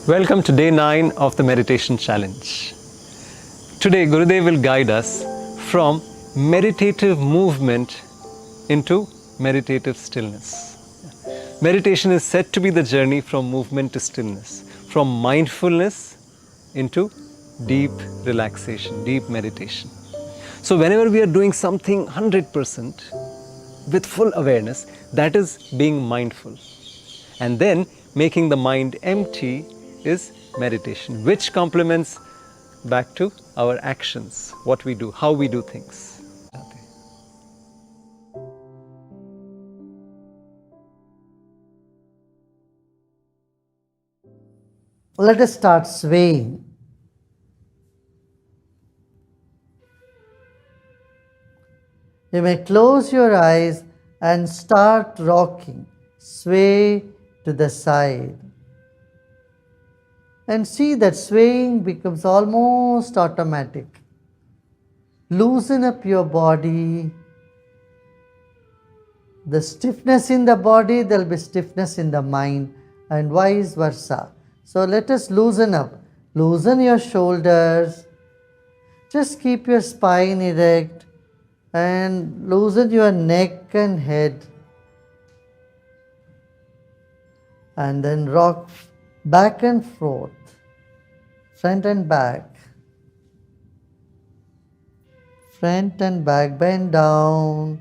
Welcome to day 9 of the meditation challenge. Today Gurudev will guide us from meditative movement into meditative stillness. Meditation is said to be the journey from movement to stillness, from mindfulness into deep relaxation, deep meditation. So whenever we are doing something 100% with full awareness, that is being mindful. And then making the mind empty is meditation, which complements back to our actions, what we do, how we do things. Let us start swaying. You may close your eyes and start rocking. Sway to the side. And see that swaying becomes almost automatic. Loosen up your body. The stiffness in the body, there will be stiffness in the mind, and vice versa. So let us loosen up. Loosen your shoulders. Just keep your spine erect and loosen your neck and head. And then rock back and forth, front and back, front and back, bend down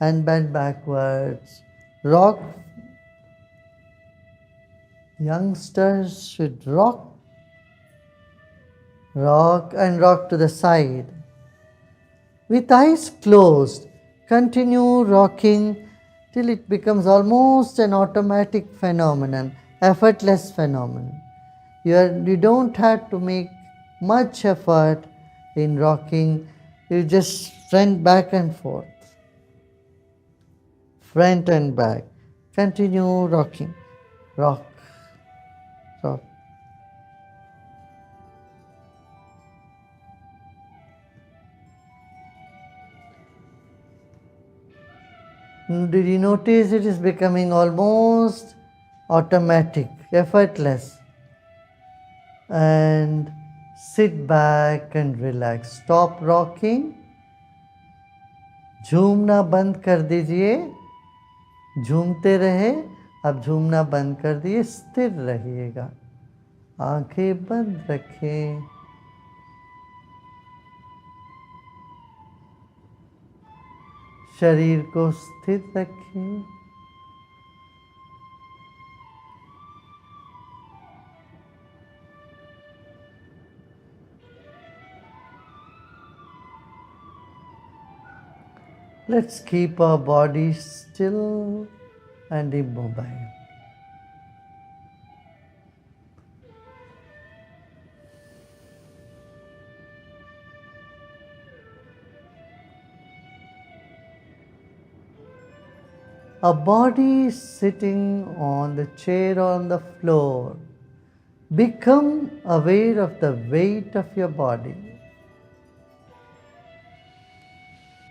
and bend backwards. Rock. Youngsters should rock and rock to the side. With eyes closed, continue rocking till it becomes almost an automatic phenomenon, effortless phenomenon. You don't have to make much effort in rocking. You just front, back and forth. Front and back. Continue rocking. Rock. Rock. Did you notice it is becoming almost automatic, effortless? And sit back and relax. Stop rocking. झूमना बंद कर दीजिए. झूमते रहे, अब झूमना बंद कर दिए, स्थिर रहिएगा. आंखें बंद रखें. शरीर को स्थिर रखें. Let's keep our body still and immobile. A body sitting on the chair or on the floor. Become aware of the weight of your body.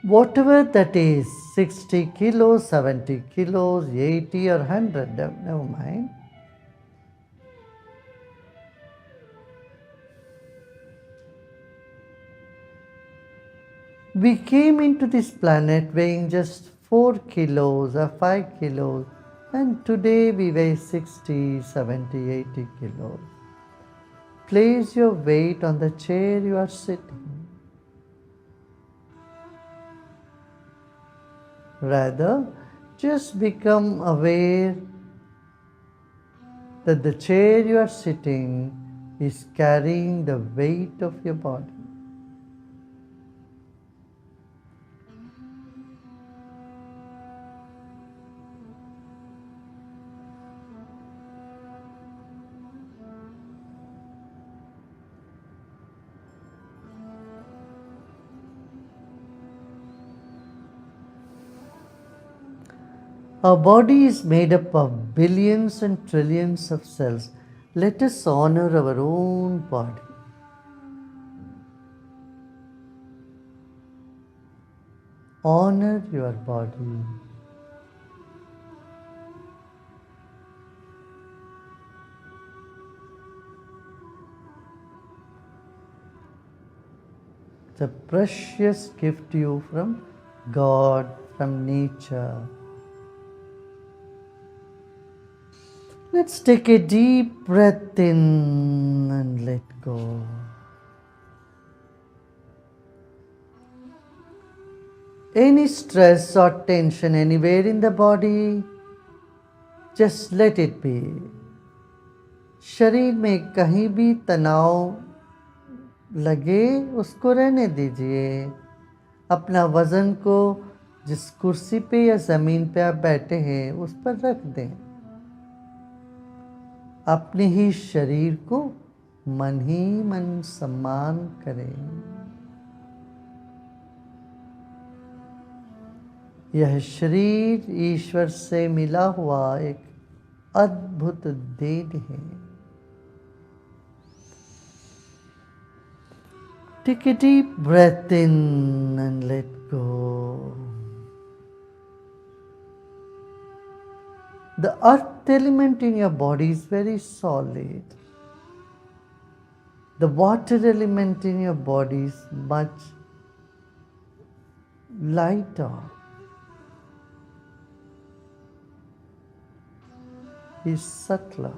Whatever that is, 60 kilos, 70 kilos, 80 or 100, never mind. We came into this planet weighing just 4 kilos or 5 kilos, and today we weigh 60, 70, 80 kilos. Place your weight on the chair you are sitting. Rather, just become aware that the chair you are sitting is carrying the weight of your body. Our body is made up of billions and trillions of cells. Let us honor our own body. Honor your body. It's a precious gift to you from God, from nature. Let's take a deep breath in and let go. Any stress or tension anywhere in the body, just let it be. शरीर में कहीं भी तनाव लगे उसको रहने दीजिए. अपना वज़न को जिस कुर्सी पे या ज़मीन पे आप बैठे हैं उस पर रख दें. अपने ही शरीर को मन ही मन सम्मान करें. यह शरीर ईश्वर से मिला हुआ एक अद्भुत देन है. Take a deep breath in and let go. The earth element in your body is very solid. The water element in your body is much lighter. Is subtler.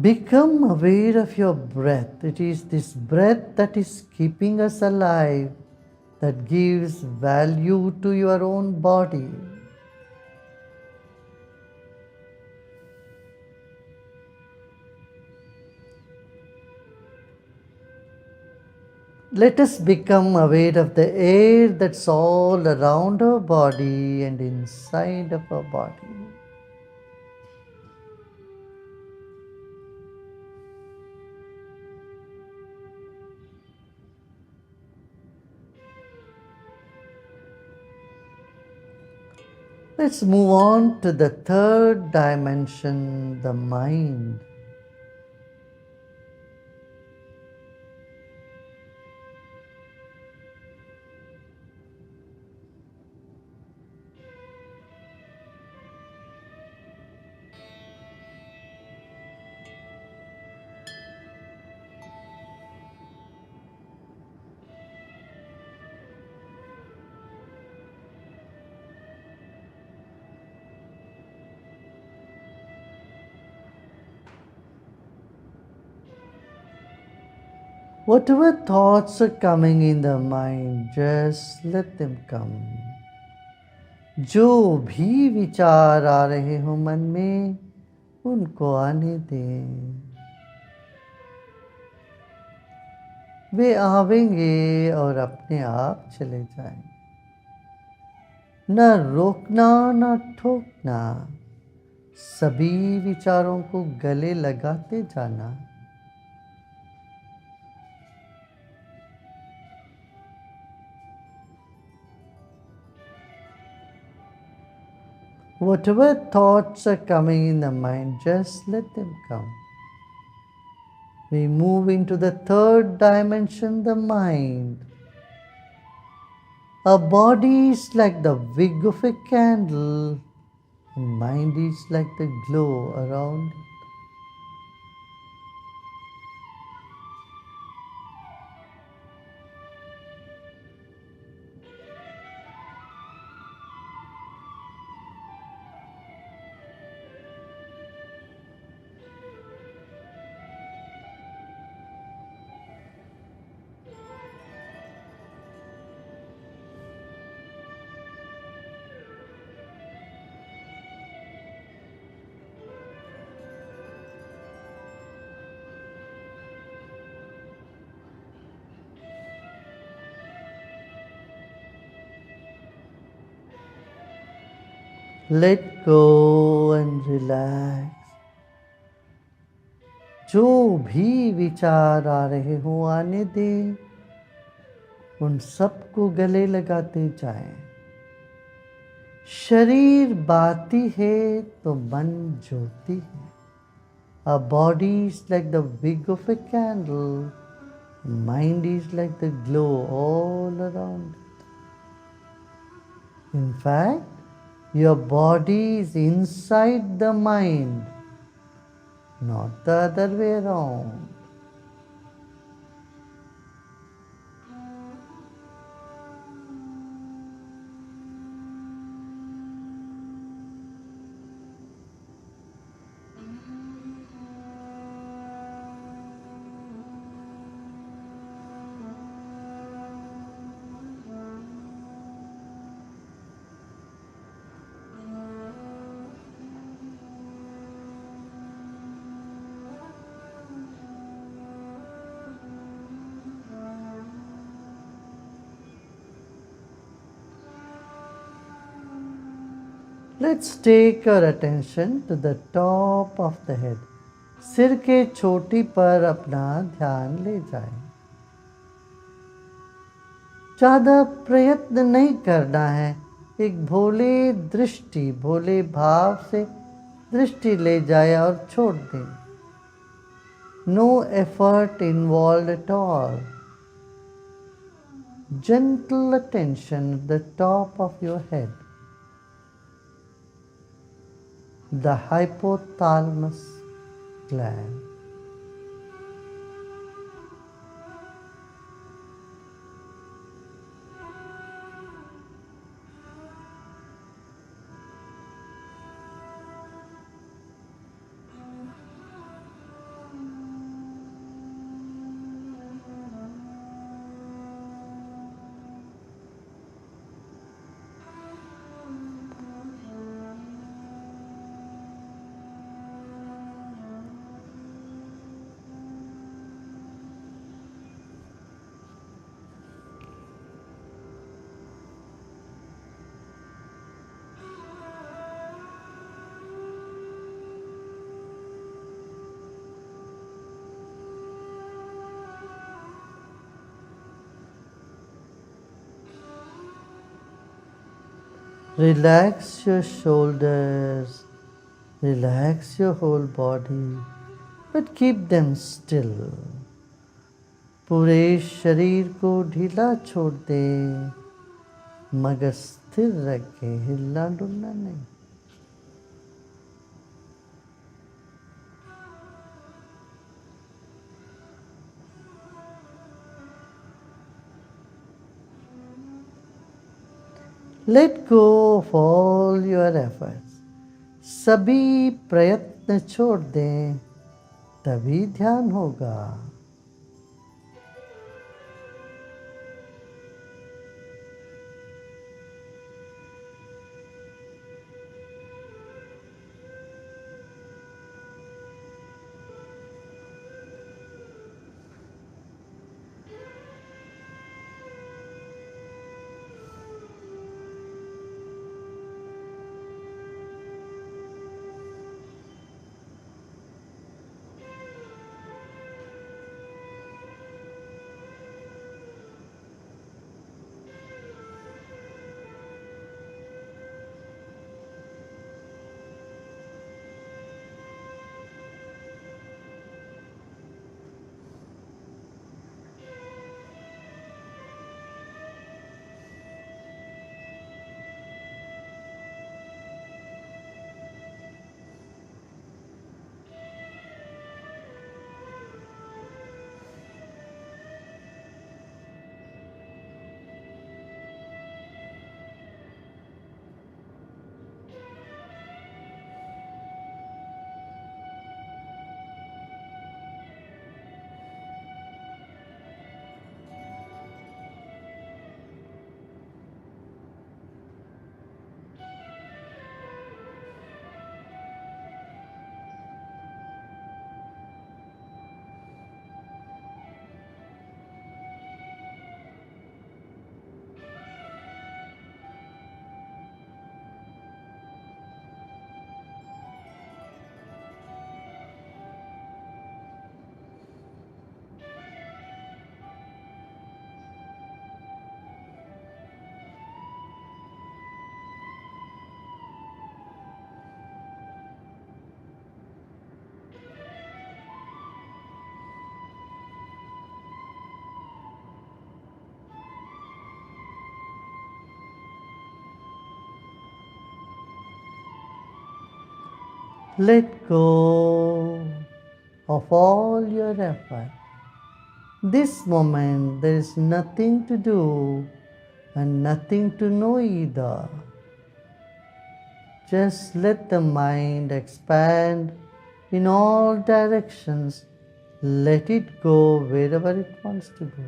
Become aware of your breath. It is this breath that is keeping us alive, that gives value to your own body. Let us become aware of the air that's all around our body and inside of our body. Let's move on to the third dimension, the mind. Whatever thoughts are coming in the mind, just let them come. जो भी विचार आ रहे हो मन में, उनको आने दें. वे आवेंगे और अपने आप चले जाएंगे. न रोकना न ठोकना, सभी विचारों को गले लगाते जाना. Whatever thoughts are coming in the mind, just let them come. We move into the third dimension, the mind. Our body is like the wick of a candle, and mind is like the glow around it. Let go and relax. जो भी विचार आ रहे हो आने दें, उन सबको गले लगाते जाएं. शरीर बाती है तो मन ज्योति है. Our body is like the wick of a candle. Mind is like the glow all around. In fact, your body is inside the mind, not the other way around. Let's take our attention to the top of the head. सिर के चोटी पर अपना ध्यान ले जाएं। ज़्यादा प्रयत्न नहीं करना है। एक भोले भाव से दृष्टि ले जाए और छोड़ दें। No effort involved at all. Gentle attention at the top of your head. The hypothalamus gland. Relax your shoulders, relax your whole body, but keep them still. पूरे शरीर को ढीला छोड़ दें, मगर स्थिर रखें, हिलना डुलना नहीं। Let go of all your efforts. सभी प्रयत्न छोड़ दें, तभी ध्यान होगा। Let go of all your effort. This moment there is nothing to do and nothing to know either. Just let the mind expand in all directions. Let it go wherever it wants to go.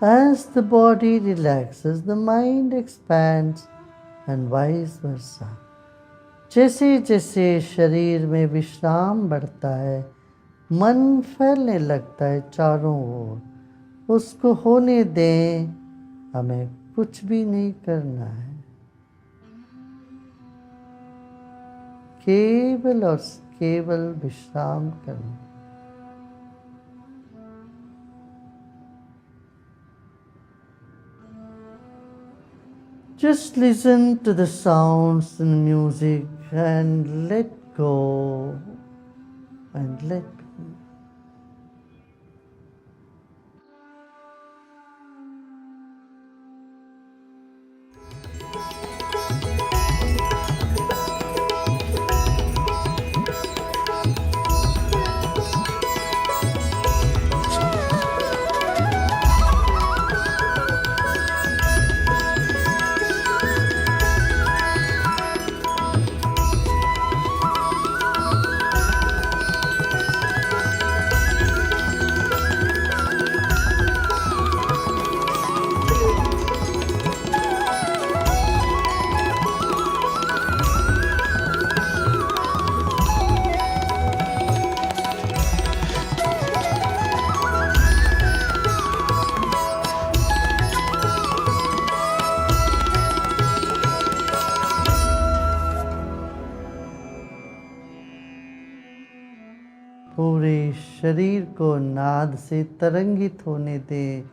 As the body relaxes, the mind expands and vice versa. जैसे जैसे शरीर में विश्राम बढ़ता है, मन फैलने लगता है चारों ओर। उसको होने दें, हमें कुछ भी नहीं करना है, केवल और केवल विश्राम करना। Just listen to the sounds and music and let go and let be. पूरे शरीर को नाद से तरंगित होने दे,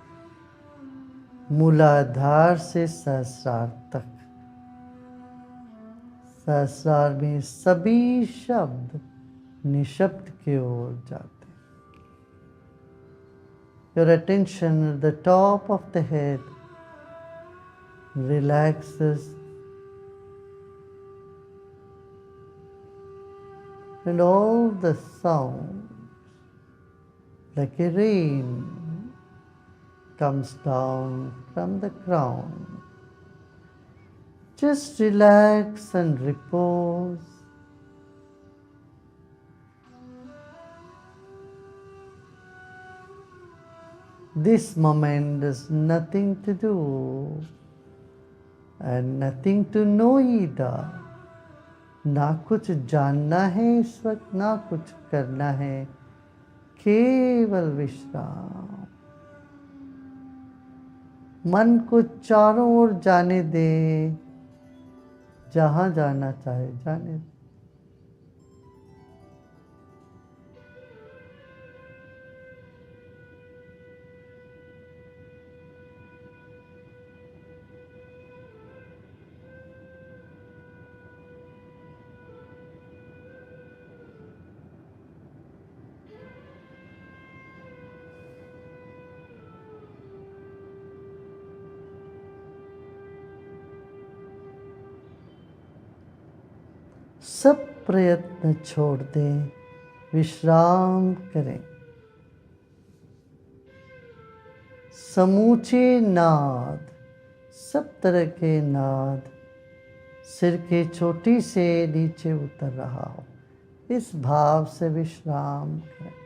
मूलाधार से सहस्रार तक। सहस्रार में सभी शब्द निशब्द की ओर जाते। Your attention at the top of the head relaxes and all the sounds like a rain comes down from the crown. Just relax and repose. This moment has nothing to do and nothing to know either. ना कुछ जानना है इस वक्त, ना कुछ करना है, केवल विश्राम। मन को चारों ओर जाने दे, जहाँ जाना चाहे जाने दे। सब प्रयत्न छोड़ दें, विश्राम करें। समूचे नाद, सब तरह के नाद सिर के चोटी से नीचे उतर रहा हो, इस भाव से विश्राम करें।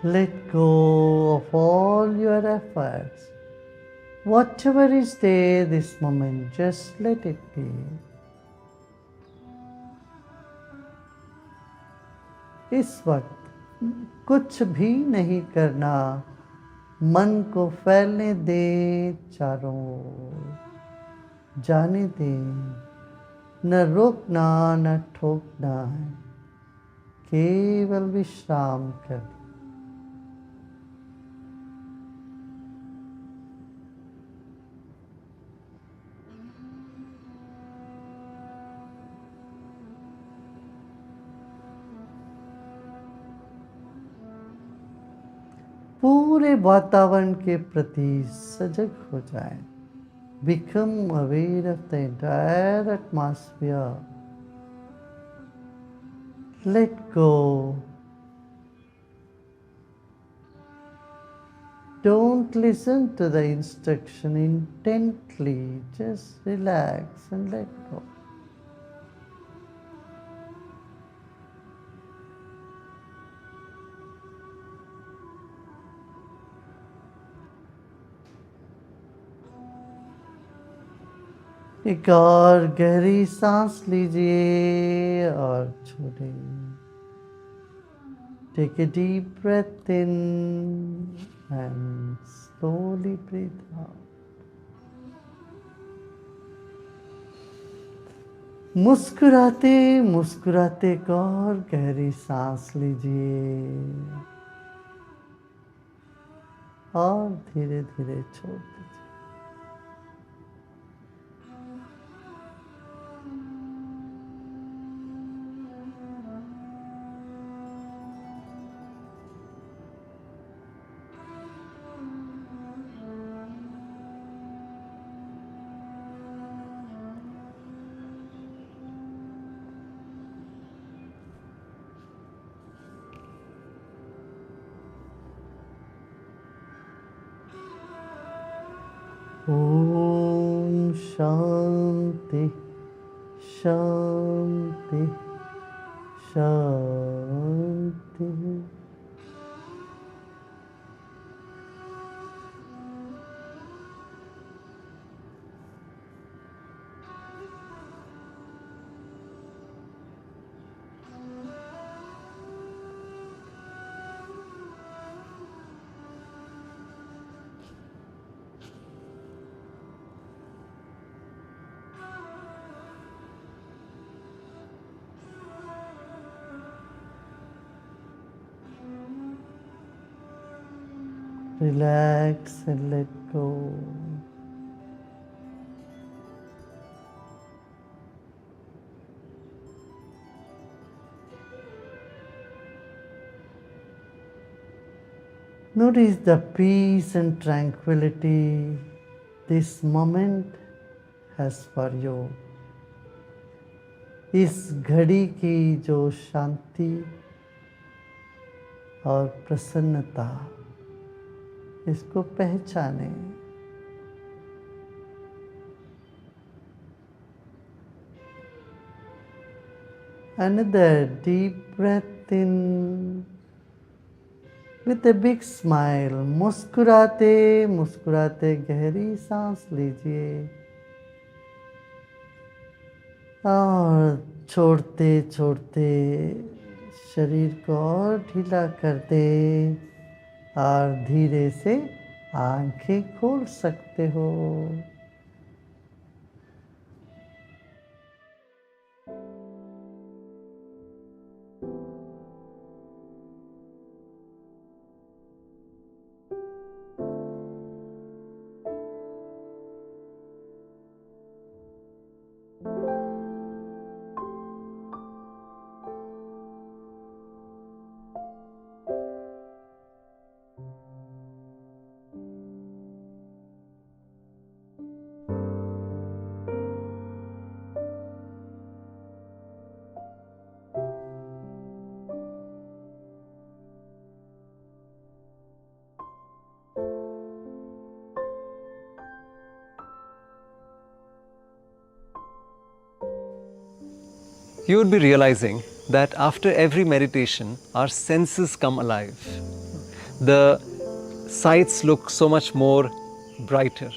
Let go of all your efforts. Whatever is there this moment, just let it be. इस वक्त कुछ भी नहीं करना, मन को फैलने दे चारों ओर, जाने दे, न रोकना न ठोकना है, केवल विश्राम कर। पूरे वातावरण के प्रति सजग हो जाएं। Become aware of the entire atmosphere. Let go. Don't listen to the instruction intently. Just relax and let go. एक और गहरी सांस लीजिए और छोड़िए। Take a deep breath in and slowly breathe out. मुस्कुराते मुस्कुराते एक और गहरी सांस लीजिए और धीरे धीरे छोड़ दीजिए। ओम शांति शांति शांति। Relax and let go. Notice the peace and tranquility this moment has for you. इस घड़ी की जो शांति और प्रसन्नता, इसको पहचाने। Another deep breath in with a big smile. मुस्कुराते मुस्कुराते गहरी सांस लीजिए और छोड़ते छोड़ते शरीर को और ढीला कर दे और धीरे से आंखें खोल सकते हो। You would be realizing that after every meditation, our senses come alive. The sights look so much more brighter.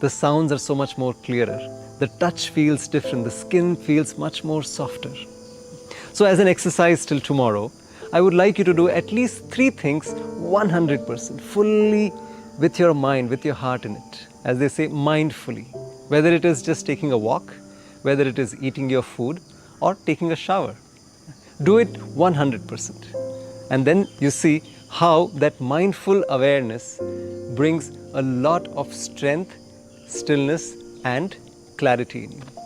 The sounds are so much more clearer. The touch feels different. The skin feels much more softer. So as an exercise till tomorrow, I would like you to do at least 3 things 100%, fully with your mind, with your heart in it. As they say, mindfully. Whether it is just taking a walk, whether it is eating your food or taking a shower. Do it 100%. And then you see how that mindful awareness brings a lot of strength, stillness and clarity in you.